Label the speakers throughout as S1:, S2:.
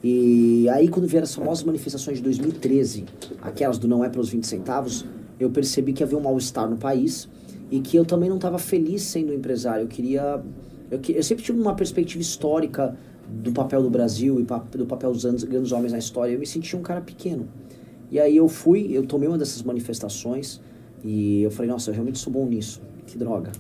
S1: E aí, quando vieram as famosas manifestações de 2013, aquelas do não é pelos 20 centavos, eu percebi que havia um mal-estar no país e que eu também não estava feliz sendo empresário. Eu sempre tive uma perspectiva histórica do papel do Brasil e do papel dos grandes homens na história. Eu me sentia um cara pequeno. E aí eu tomei uma dessas manifestações e eu falei, nossa, eu realmente sou bom nisso. Que droga.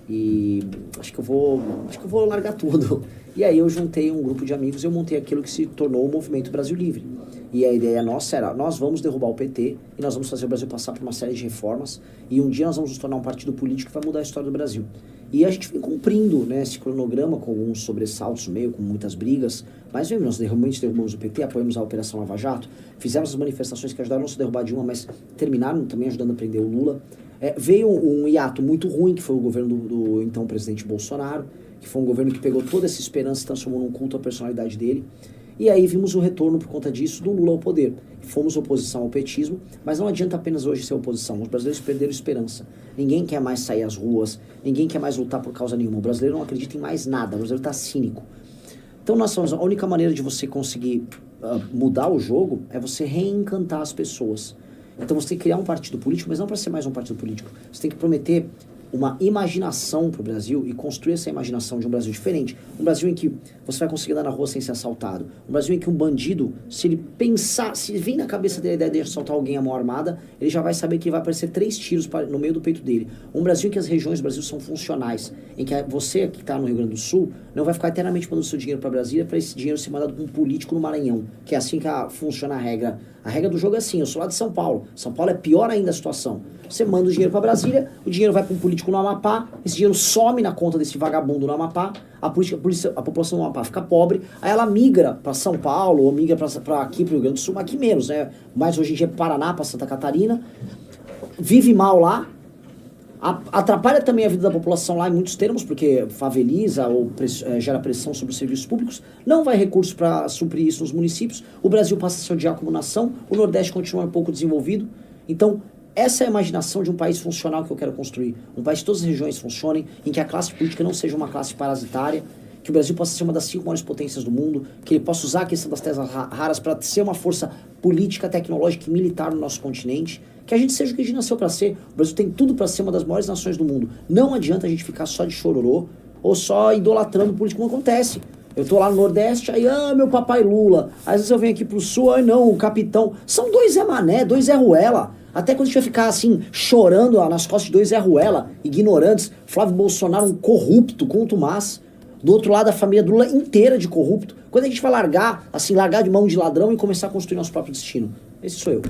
S1: E acho que eu vou largar tudo. E aí eu juntei um grupo de amigos e eu montei aquilo que se tornou o Movimento Brasil Livre. E a ideia nossa era, nós vamos derrubar o PT e nós vamos fazer o Brasil passar por uma série de reformas e um dia nós vamos nos tornar um partido político que vai mudar a história do Brasil. E a gente vem cumprindo, né, esse cronograma com alguns sobressaltos no meio, com muitas brigas, mas mesmo nós realmente derrubamos o PT, apoiamos a Operação Lava Jato, fizemos as manifestações que ajudaram não só a derrubar Dilma, mas terminaram também ajudando a prender o Lula. Veio um hiato muito ruim, que foi o governo do então presidente Bolsonaro, que foi um governo que pegou toda essa esperança e transformou num culto à personalidade dele. E aí vimos o retorno, por conta disso, do Lula ao poder. Fomos oposição ao petismo, mas não adianta apenas hoje ser oposição. Os brasileiros perderam esperança. Ninguém quer mais sair às ruas, ninguém quer mais lutar por causa nenhuma. O brasileiro não acredita em mais nada, o brasileiro está cínico. Então, a única maneira de você conseguir mudar o jogo é você reencantar as pessoas. Então você tem que criar um partido político, mas não para ser mais um partido político. Você tem que prometer uma imaginação para o Brasil e construir essa imaginação de um Brasil diferente. Um Brasil em que você vai conseguir andar na rua sem ser assaltado. Um Brasil em que um bandido, se ele pensar, se vir na cabeça dele a ideia de assaltar alguém à mão armada, ele já vai saber que vai aparecer 3 tiros no meio do peito dele. Um Brasil em que as regiões do Brasil são funcionais. Em que você que está no Rio Grande do Sul não vai ficar eternamente mandando seu dinheiro para Brasília para esse dinheiro ser mandado para um político no Maranhão. Que é assim que funciona a regra. A regra do jogo é assim, eu sou lá de São Paulo. São Paulo é pior ainda a situação. Você manda o dinheiro para Brasília, o dinheiro vai para um político no Amapá, esse dinheiro some na conta desse vagabundo no Amapá, a população do Amapá fica pobre, aí ela migra para São Paulo, ou migra para aqui, para o Rio Grande do Sul, aqui menos, né? Mas hoje em dia é Paraná, para Santa Catarina, vive mal lá, atrapalha também a vida da população lá em muitos termos, porque faveliza ou gera pressão sobre os serviços públicos, não vai recurso para suprir isso nos municípios, o Brasil passa a se odiar como nação, o Nordeste continua um pouco desenvolvido, então essa é a imaginação de um país funcional que eu quero construir. Um país que todas as regiões funcionem, em que a classe política não seja uma classe parasitária, que o Brasil possa ser uma das 5 maiores potências do mundo, que ele possa usar a questão das terras raras para ser uma força política, tecnológica e militar no nosso continente, que a gente seja o que a gente nasceu para ser. O Brasil tem tudo para ser uma das maiores nações do mundo. Não adianta a gente ficar só de chororô ou só idolatrando o político, como acontece. Eu tô lá no Nordeste, aí, meu papai Lula. Às vezes eu venho aqui pro Sul, não, o capitão. São 2 Zé Mané, 2 Zé Ruela. Até quando a gente vai ficar assim, chorando nas costas de 2 Zé Ruela, ignorantes, Flávio Bolsonaro um corrupto, contumaz, do outro lado a família do Lula inteira de corrupto, quando a gente vai largar de mão de ladrão e começar a construir nosso próprio destino? Esse sou eu.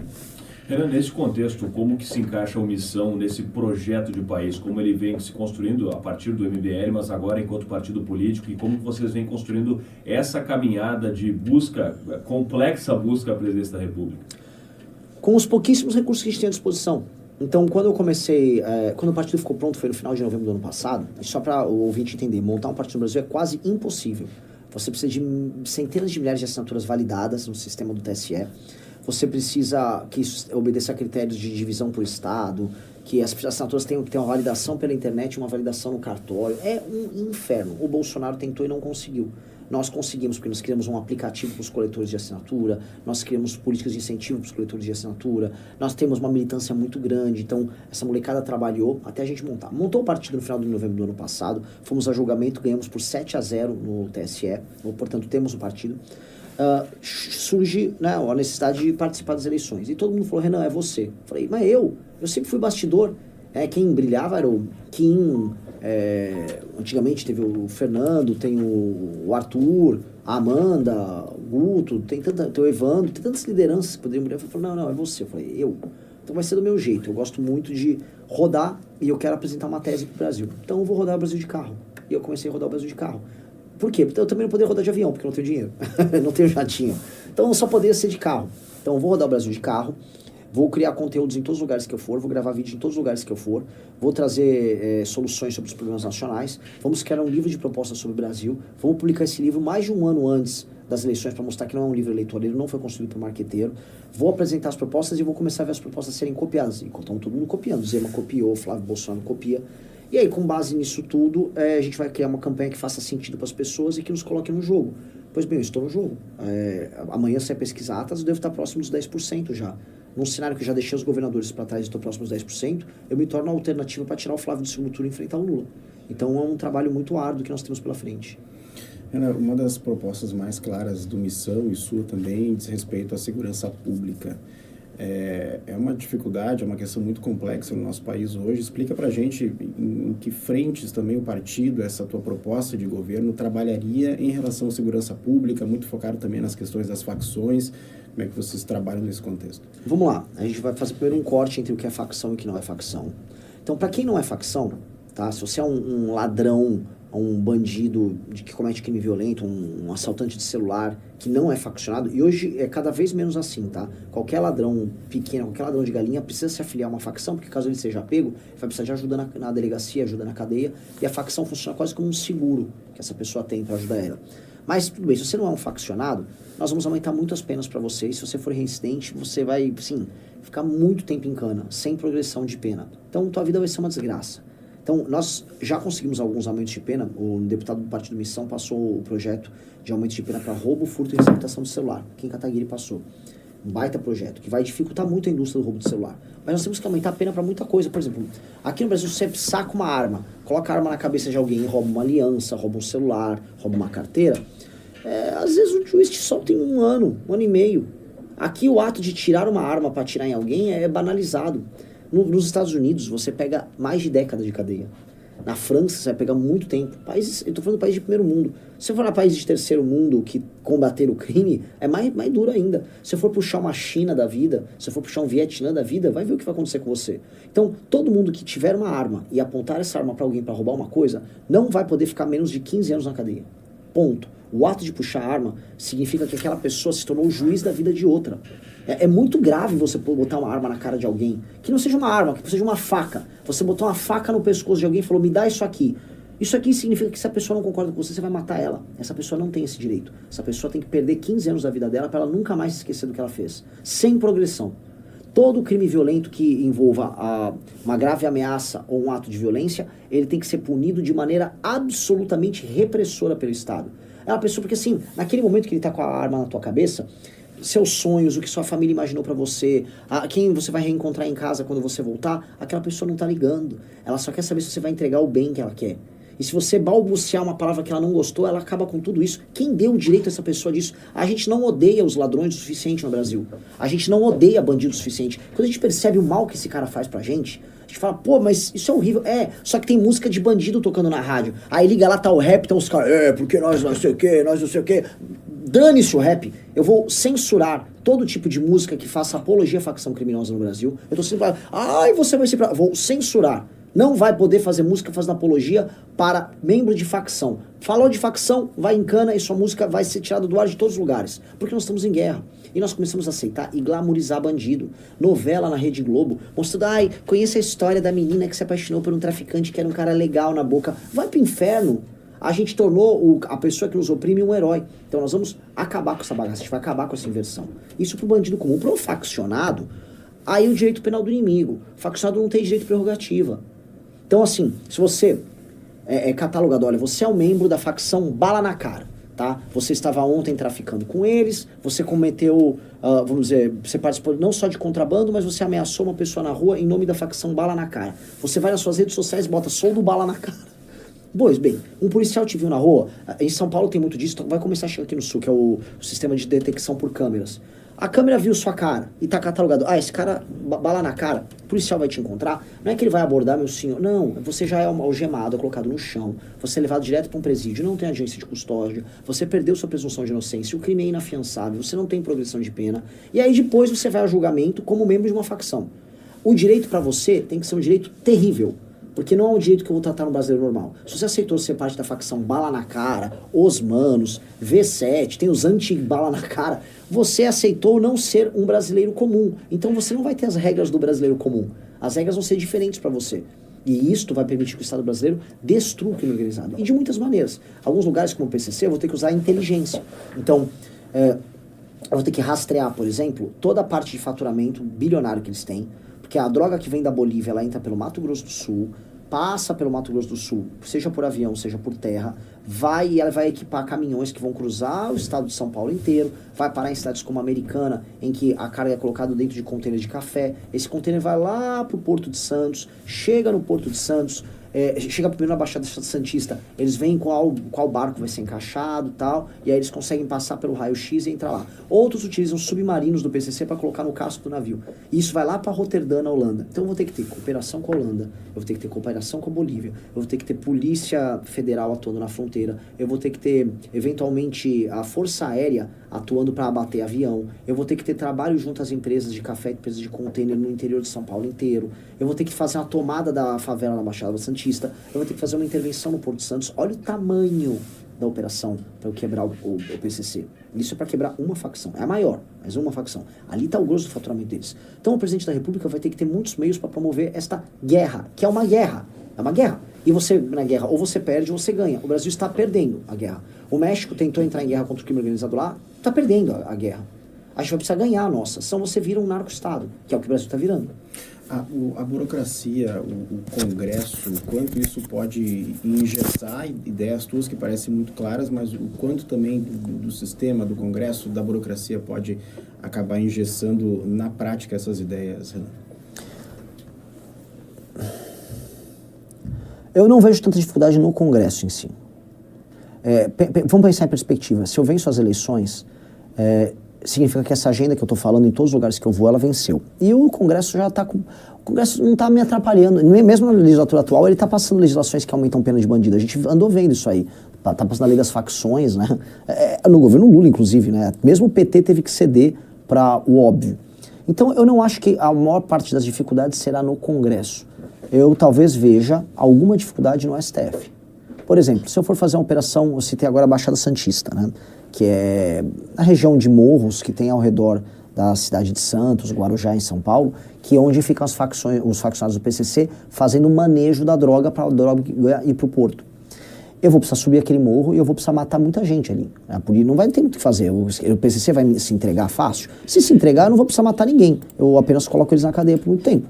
S2: Renan, nesse contexto, como que se encaixa a omissão nesse projeto de país? Como ele vem se construindo a partir do MBL, mas agora enquanto partido político, e como que vocês vêm construindo essa caminhada de busca, complexa busca à presidência da República?
S1: Com os pouquíssimos recursos que a gente tem à disposição. Então, quando eu comecei, quando o partido ficou pronto, foi no final de novembro do ano passado, e só para o ouvinte entender, montar um partido no Brasil é quase impossível. Você precisa de centenas de milhares de assinaturas validadas no sistema do TSE. Você precisa que isso obedeça a critérios de divisão por estado, que as assinaturas tenham que ter uma validação pela internet e uma validação no cartório. É um inferno. O Bolsonaro tentou e não conseguiu. Nós conseguimos, porque nós criamos um aplicativo para os coletores de assinatura, nós criamos políticas de incentivo para os coletores de assinatura, nós temos uma militância muito grande, então essa molecada trabalhou até a gente montar. Montou o partido no final de novembro do ano passado, fomos a julgamento, ganhamos por 7-0 no TSE, portanto temos o partido. Surge, né, a necessidade de participar das eleições. E todo mundo falou, Renan, é você. Eu falei, mas eu sempre fui bastidor. Quem brilhava era o Kim, antigamente teve o Fernando, tem o Arthur, a Amanda, o Guto, tem o Evandro, tem tantas lideranças que poderiam brilhar. Eu falei, não, é você. Eu falei, eu. Então vai ser do meu jeito. Eu gosto muito de rodar e eu quero apresentar uma tese pro Brasil. Então eu vou rodar o Brasil de carro. E eu comecei a rodar o Brasil de carro. Por quê? Porque eu também não poderia rodar de avião, porque eu não tenho dinheiro. Não tenho jatinho. Então eu só poderia ser de carro. Então eu vou rodar o Brasil de carro. Vou criar conteúdos em todos os lugares que eu for, vou gravar vídeo em todos os lugares que eu for, vou trazer soluções sobre os problemas nacionais, vamos criar um livro de propostas sobre o Brasil, vamos publicar esse livro mais de 1 ano antes das eleições para mostrar que não é um livro eleitoreiro, não foi construído por marqueteiro, vou apresentar as propostas e vou começar a ver as propostas serem copiadas, enquanto todo mundo copiando, Zema copiou, Flávio Bolsonaro copia, E aí, com base nisso tudo, a gente vai criar uma campanha que faça sentido para as pessoas e que nos coloque no jogo. Pois bem, eu estou no jogo. Amanhã, se você pesquisar atas, eu devo estar próximo dos 10% já. Num cenário que eu já deixei os governadores para trás e estou próximo dos 10%, eu me torno a alternativa para tirar o Flávio do segundo turno e enfrentar o Lula. Então é um trabalho muito árduo que nós temos pela frente.
S3: Uma das propostas mais claras do Missão e sua também diz respeito à segurança pública. É uma dificuldade, é uma questão muito complexa no nosso país hoje. Explica para a gente em que frentes também o partido, essa tua proposta de governo, trabalharia em relação à segurança pública, muito focado também nas questões das facções. Como é que vocês trabalham nesse contexto?
S1: Vamos lá, a gente vai fazer primeiro um corte entre o que é facção e o que não é facção. Então, para quem não é facção, tá? Se você é um ladrão, um bandido que comete crime violento, um assaltante de celular que não é faccionado, e hoje é cada vez menos assim, tá? Qualquer ladrão pequeno, qualquer ladrão de galinha precisa se afiliar a uma facção, porque caso ele seja pego, vai precisar de ajuda na delegacia, ajuda na cadeia, e a facção funciona quase como um seguro que essa pessoa tem para ajudar ela. Mas tudo bem, se você não é um faccionado, nós vamos aumentar muito as penas para você, e se você for reincidente, você vai, sim, ficar muito tempo em cana, sem progressão de pena. Então, tua vida vai ser uma desgraça. Então, nós já conseguimos alguns aumentos de pena. O deputado do Partido Missão passou o projeto de aumento de pena para roubo, furto e receptação de celular. Aqui em Kataguiri passou. Um baita projeto, que vai dificultar muito a indústria do roubo de celular. Mas nós temos que aumentar a pena para muita coisa. Por exemplo, aqui no Brasil, você saca uma arma, coloca a arma na cabeça de alguém, rouba uma aliança, rouba um celular, rouba uma carteira. Às vezes o juiz te solta em um ano e meio. Aqui o ato de tirar uma arma para atirar em alguém é banalizado. Nos Estados Unidos, você pega mais de década de cadeia. Na França, você vai pegar muito tempo. Eu estou falando de país de primeiro mundo. Se for para países de terceiro mundo que combater o crime, é mais duro ainda. Se for puxar uma China da vida, se for puxar um Vietnã da vida, vai ver o que vai acontecer com você. Então, todo mundo que tiver uma arma e apontar essa arma para alguém para roubar uma coisa, não vai poder ficar menos de 15 anos na cadeia. Ponto. O ato de puxar a arma significa que aquela pessoa se tornou o juiz da vida de outra. É muito grave você botar uma arma na cara de alguém. Que não seja uma arma, que seja uma faca. Você botou uma faca no pescoço de alguém e falou, me dá isso aqui. Isso aqui significa que se a pessoa não concorda com você, você vai matar ela. Essa pessoa não tem esse direito. Essa pessoa tem que perder 15 anos da vida dela para ela nunca mais se esquecer do que ela fez. Sem progressão. Todo crime violento que envolva uma grave ameaça ou um ato de violência, ele tem que ser punido de maneira absolutamente repressora pelo Estado. É uma pessoa, porque assim, naquele momento que ele tá com a arma na tua cabeça, seus sonhos, o que sua família imaginou pra você, quem você vai reencontrar em casa quando você voltar, aquela pessoa não tá ligando. Ela só quer saber se você vai entregar o bem que ela quer. E se você balbuciar uma palavra que ela não gostou, ela acaba com tudo isso. Quem deu o direito a essa pessoa disso? A gente não odeia os ladrões o suficiente no Brasil. A gente não odeia bandido o suficiente. Quando a gente percebe o mal que esse cara faz pra gente, a gente fala, pô, mas isso é horrível. Só que tem música de bandido tocando na rádio. Aí liga lá, tá o rap, então os caras, porque nós não sei o quê, nós não sei o quê. Dane-se o rap. Eu vou censurar todo tipo de música que faça apologia à facção criminosa no Brasil. Eu tô sempre falando, você vai ser vou censurar. Não vai poder fazer música fazendo apologia para membro de facção. Falou de facção, vai em cana e sua música vai ser tirada do ar de todos os lugares. Porque nós estamos em guerra. E nós começamos a aceitar e glamorizar bandido. Novela na Rede Globo, mostrando, conheça a história da menina que se apaixonou por um traficante que era um cara legal na boca. Vai pro inferno. A gente tornou a pessoa que nos oprime um herói. Então nós vamos acabar com essa bagaça, a gente vai acabar com essa inversão. Isso pro bandido comum. Pro faccionado, aí o direito penal do inimigo. O faccionado não tem direito de prerrogativa. Então assim, se você é catalogado, olha, você é um membro da facção Bala na Cara, tá? Você estava ontem traficando com eles, você cometeu, vamos dizer, você participou não só de contrabando, mas você ameaçou uma pessoa na rua em nome da facção Bala na Cara. Você vai nas suas redes sociais e bota sou do Bala na Cara. Pois bem, um policial te viu na rua, em São Paulo tem muito disso, então vai começar a chegar aqui no Sul, que é o sistema de detecção por câmeras. A câmera viu sua cara e tá catalogado. Esse cara, bala na cara, o policial vai te encontrar. Não é que ele vai abordar, meu senhor. Não, você já é algemado, colocado no chão. Você é levado direto para um presídio, não tem agência de custódia. Você perdeu sua presunção de inocência. O crime é inafiançável, você não tem progressão de pena. E aí depois você vai a julgamento como membro de uma facção. O direito para você tem que ser um direito terrível. Porque não é um direito que eu vou tratar no brasileiro normal. Se você aceitou ser parte da facção Bala na Cara, Os Manos, V7, tem os anti-Bala na Cara, você aceitou não ser um brasileiro comum. Então você não vai ter as regras do brasileiro comum. As regras vão ser diferentes para você. E isto vai permitir que o Estado brasileiro destrua o crime organizado. E de muitas maneiras. Alguns lugares como o PCC eu vou ter que usar a inteligência. Então, eu vou ter que rastrear, por exemplo, toda a parte de faturamento bilionário que eles têm. Porque a droga que vem da Bolívia, ela entra pelo Mato Grosso do Sul, passa pelo Mato Grosso do Sul, seja por avião, seja por terra, e ela vai equipar caminhões que vão cruzar o estado de São Paulo inteiro, vai parar em cidades como Americana, em que a carga é colocada dentro de contêiner de café. Esse contêiner vai lá pro Porto de Santos, chega no Porto de Santos, chega primeiro na Baixada Santista, eles veem qual barco vai ser encaixado e tal, e aí eles conseguem passar pelo raio-x e entrar lá. Outros utilizam submarinos do PCC para colocar no casco do navio. E isso vai lá para Roterdã, na Holanda. Então eu vou ter que ter cooperação com a Holanda, eu vou ter que ter cooperação com a Bolívia, eu vou ter que ter polícia federal atuando na fronteira, eu vou ter que ter, eventualmente, a Força Aérea atuando para abater avião, eu vou ter que ter trabalho junto às empresas de café, empresas de contêiner no interior de São Paulo inteiro, eu vou ter que fazer uma tomada da favela na Baixada Santista, eu vou ter que fazer uma intervenção no Porto de Santos. Olha o tamanho da operação para eu quebrar o PCC. Isso é para quebrar uma facção. É a maior, mas uma facção. Ali está o grosso do faturamento deles. Então o presidente da República vai ter que ter muitos meios para promover esta guerra, que é uma guerra. É uma guerra. E você, na guerra, ou você perde ou você ganha. O Brasil está perdendo a guerra. O México tentou entrar em guerra contra o crime organizado lá, está perdendo a guerra. A gente vai precisar ganhar a nossa. Senão você vira um narco-estado, que é o que o Brasil está virando.
S3: A burocracia, o Congresso, o quanto isso pode engessar ideias tuas que parecem muito claras, mas o quanto também do sistema, do Congresso, da burocracia pode acabar engessando na prática essas ideias, Renan?
S1: Eu não vejo tanta dificuldade no Congresso em si. Vamos pensar em perspectiva. Se eu venço as eleições, significa que essa agenda que eu estou falando em todos os lugares que eu vou, ela venceu. E o Congresso já está com... O Congresso não está me atrapalhando. Mesmo na legislatura atual, ele está passando legislações que aumentam pena de bandido. A gente andou vendo isso aí. Está passando a lei das facções, né? No governo Lula, inclusive, né? Mesmo o PT teve que ceder para o óbvio. Então, eu não acho que a maior parte das dificuldades será no Congresso. Eu talvez veja alguma dificuldade no STF. Por exemplo, se eu for fazer uma operação, eu citei agora a Baixada Santista, né? Que é a região de morros que tem ao redor da cidade de Santos, Guarujá, em São Paulo, que é onde ficam os faccionários do PCC fazendo manejo da droga para a droga ir para o porto. Eu vou precisar subir aquele morro e eu vou precisar matar muita gente ali. A polícia não vai ter muito o que fazer. O PCC vai se entregar fácil? Se entregar, eu não vou precisar matar ninguém. Eu apenas coloco eles na cadeia por muito tempo.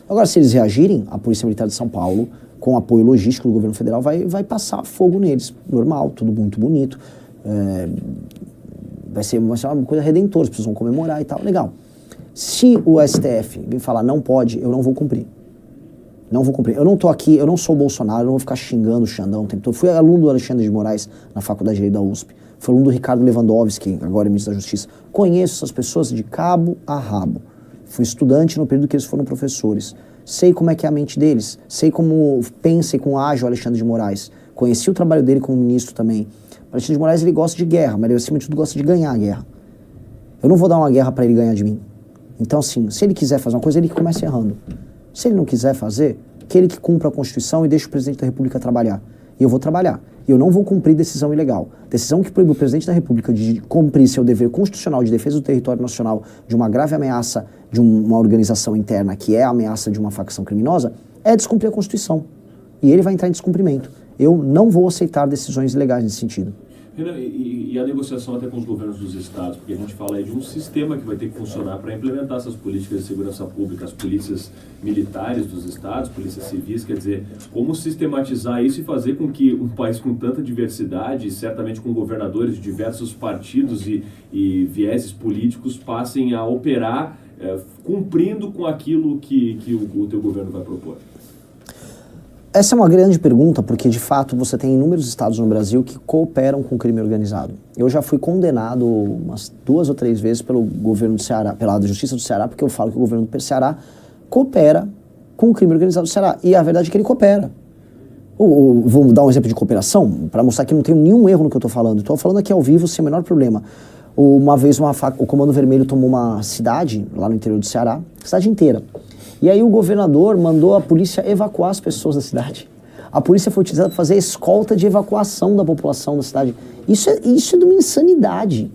S1: Agora, se eles reagirem, a Polícia Militar de São Paulo, com apoio logístico do governo federal, vai passar fogo neles. Normal, tudo muito bonito. Vai ser uma coisa redentora, as pessoas vão comemorar e tal, legal. Se o STF vir falar não pode, eu não vou cumprir. Não vou cumprir. Eu não tô aqui, eu não sou o Bolsonaro, eu não vou ficar xingando o Xandão o tempo todo. Fui aluno do Alexandre de Moraes na Faculdade de Direito da USP. Fui aluno do Ricardo Lewandowski, agora é ministro da Justiça. Conheço essas pessoas de cabo a rabo. Fui estudante no período que eles foram professores. Sei como é que é a mente deles. Sei como pensa e como age o Alexandre de Moraes. Conheci o trabalho dele como ministro também. O Alexandre de Moraes, ele gosta de guerra, mas ele, acima de tudo, gosta de ganhar a guerra. Eu não vou dar uma guerra para ele ganhar de mim. Então, assim, se ele quiser fazer uma coisa, ele que comece errando. Se ele não quiser fazer, que ele que cumpra a Constituição e deixe o presidente da República trabalhar. E eu vou trabalhar. E eu não vou cumprir decisão ilegal. Decisão que proíbe o presidente da República de cumprir seu dever constitucional de defesa do território nacional de uma grave ameaça de uma organização interna, que é a ameaça de uma facção criminosa, é descumprir a Constituição. E ele vai entrar em descumprimento. Eu não vou aceitar decisões ilegais nesse sentido.
S2: Renan, e a negociação até com os governos dos estados, porque a gente fala aí de um sistema que vai ter que funcionar para implementar essas políticas de segurança pública, as polícias militares dos estados, polícias civis, quer dizer, como sistematizar isso e fazer com que um país com tanta diversidade, certamente com governadores de diversos partidos e vieses políticos, passem a operar cumprindo com aquilo que o teu governo vai propor?
S1: Essa é uma grande pergunta, porque, de fato, você tem inúmeros estados no Brasil que cooperam com o crime organizado. Eu já fui condenado umas 2 ou 3 vezes pelo governo do Ceará, pela Justiça do Ceará, porque eu falo que o governo do Ceará coopera com o crime organizado do Ceará. E a verdade é que ele coopera. Vou dar um exemplo de cooperação, para mostrar que não tenho nenhum erro no que eu estou falando. Estou falando aqui ao vivo sem o menor problema. Uma vez o Comando Vermelho tomou uma cidade, lá no interior do Ceará, cidade inteira. E aí o governador mandou a polícia evacuar as pessoas da cidade. A polícia foi utilizada para fazer a escolta de evacuação da população da cidade. Isso é de uma insanidade.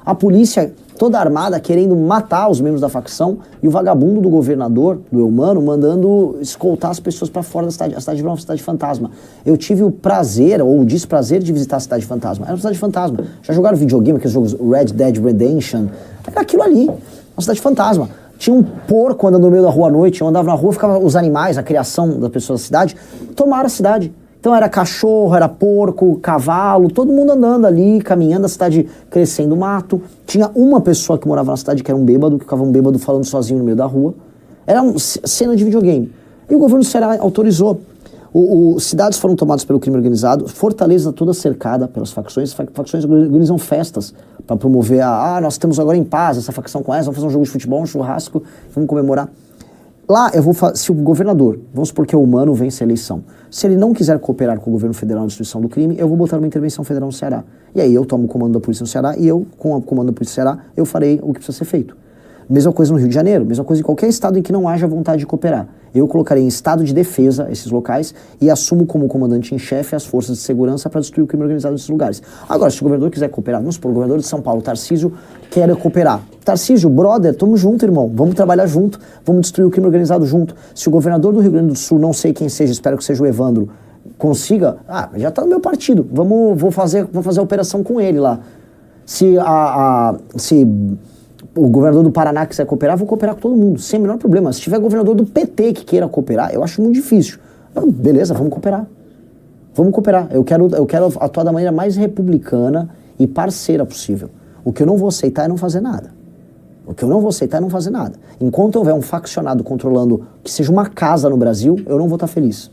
S1: A polícia toda armada querendo matar os membros da facção e o vagabundo do governador, do Eumano, mandando escoltar as pessoas para fora da cidade. A cidade virou uma cidade fantasma. Eu tive o prazer ou o desprazer de visitar a cidade fantasma. Era uma cidade fantasma. Já jogaram videogame, aqueles jogos Red Dead Redemption? Era aquilo ali. Uma cidade fantasma. Tinha um porco andando no meio da rua à noite, eu andava na rua, ficava os animais, a criação das pessoas da cidade, tomaram a cidade. Então era cachorro, era porco, cavalo, todo mundo andando ali, caminhando, a cidade crescendo mato. Tinha uma pessoa que morava na cidade que era um bêbado, que ficava um bêbado falando sozinho no meio da rua. Era uma cena de videogame. E o governo do Ceará autorizou. Cidades foram tomadas pelo crime organizado, Fortaleza toda cercada pelas facções organizam festas para promover nós estamos agora em paz, essa facção com essa, vamos fazer um jogo de futebol, um churrasco, vamos comemorar. Lá, se o governador, vamos supor que é humano, vence a eleição, se ele não quiser cooperar com o governo federal na destruição do crime, eu vou botar uma intervenção federal no Ceará. E aí eu tomo o comando da polícia no Ceará e eu, com o comando da polícia no Ceará, eu farei o que precisa ser feito. Mesma coisa no Rio de Janeiro, mesma coisa em qualquer estado em que não haja vontade de cooperar. Eu colocarei em estado de defesa esses locais e assumo como comandante em chefe as forças de segurança para destruir o crime organizado nesses lugares. Agora, se o governador quiser cooperar, vamos supor, o governador de São Paulo, Tarcísio, quer cooperar. Tarcísio, brother, tamo junto, irmão. Vamos trabalhar junto, vamos destruir o crime organizado junto. Se o governador do Rio Grande do Sul, não sei quem seja, espero que seja o Evandro, consiga, já tá no meu partido, vou fazer a operação com ele lá. Se o governador do Paraná quiser cooperar, vou cooperar com todo mundo, sem o menor problema. Se tiver governador do PT que queira cooperar, eu acho muito difícil. Então, beleza, vamos cooperar. Vamos cooperar. Eu quero atuar da maneira mais republicana e parceira possível. O que eu não vou aceitar é não fazer nada. Enquanto houver um faccionado controlando que seja uma casa no Brasil, eu não vou estar feliz.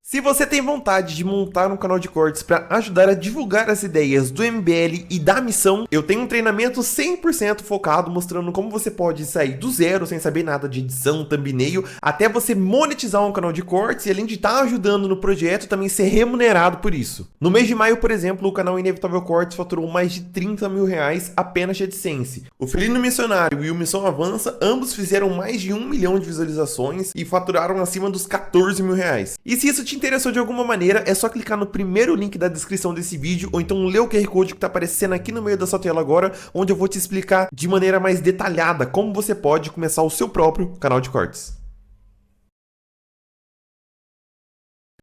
S4: Se você tem vontade de montar um canal de cortes para ajudar a divulgar as ideias do MBL e da missão, eu tenho um treinamento 100% focado mostrando como você pode sair do zero sem saber nada de edição, thumbnail, até você monetizar um canal de cortes e além de estar ajudando no projeto, também ser remunerado por isso. No mês de maio, por exemplo, o canal Inevitável Cortes faturou mais de 30 mil reais apenas de AdSense. O Felino Missionário e o Missão Avança, ambos fizeram mais de 1 milhão de visualizações e faturaram acima dos 14 mil reais. E se isso te interessou de alguma maneira, é só clicar no primeiro link da descrição desse vídeo ou então ler o QR Code que tá aparecendo aqui no meio da sua tela agora, onde eu vou te explicar de maneira mais detalhada como você pode começar o seu próprio canal de cortes.